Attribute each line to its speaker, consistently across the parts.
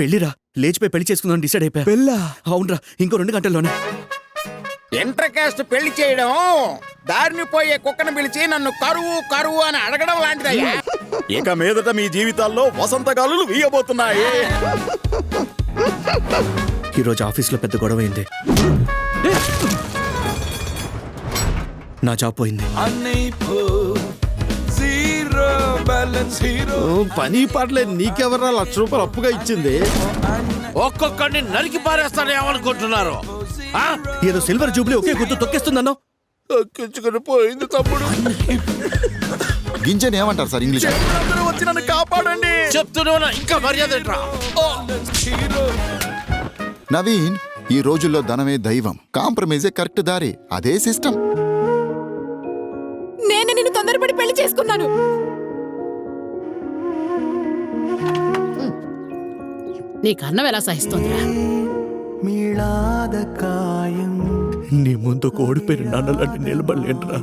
Speaker 1: పెళ్లిరా, లేచిపోయి పెళ్లి చేసుకుందాం డిసైడ్ అయిపోయా.
Speaker 2: పెళ్ళా?
Speaker 1: అవునరా, ఇంకో 2 గంటల్లోనే.
Speaker 3: ఇంటర్ కాస్ట్ పెళ్లి చేయడం దారిని పోయే కుక్కను పిలిచి నన్ను కరువు కరువు అని అడగడం లాంటిదయ్యా. ఇక మీదట మీ జీవితాల్లో వసంతకాలు వీయబోతున్నాయి.
Speaker 1: ఈరోజు ఆఫీస్లో పెద్ద గొడవ అయింది. నా జాబ్ పోయింది.
Speaker 2: పని పాటలేదు, నీకెవరా ₹1,00,000 అప్పుగా ఇచ్చింది?
Speaker 4: ఒక్కొక్కడిని నరికి పారేస్తాను ఏమనుకుంటున్నారు?
Speaker 1: ఏదో సిల్వర్ జూబ్లీ ఒకే గుర్తు తొక్కేస్తుందన్నో.
Speaker 3: తొక్కించుకుని పోయింది తమ్ముడు.
Speaker 5: గింజని ఏమంటారు సార్ ఇంగ్లీష్?
Speaker 3: అందరూ వచ్చి నన్ను కాపాడండి.
Speaker 4: చెప్తూనే ఇంకా మర్యాద ఏంట్రా?
Speaker 5: నవీన్, ఈ రోజుల్లో ధనమే దైవం, కాంప్రమైజే కరెక్ట్ దారి. అదే సిస్టమ్.
Speaker 6: నేను నిన్ను తొందరపడి పెళ్లి చేసుకున్నాను. నీకు అన్నం ఎలా సహిస్తుందిరా?
Speaker 1: నీ ముందు ఓడిపోయిన నాన్నలాంటి నిలబడలేనురా.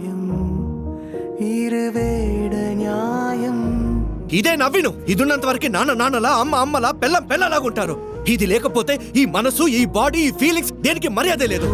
Speaker 1: ఇదే నవ్విను. ఇదున్నంత వరకు నాన్న నాన్నలా, అమ్మ అమ్మలా, పెళ్ళం పెళ్ళలాగుంటారు. ఇది లేకపోతే ఈ మనసు, ఈ బాడీ, ఈ ఫీలింగ్స్ దేనికి మర్యాద లేదు.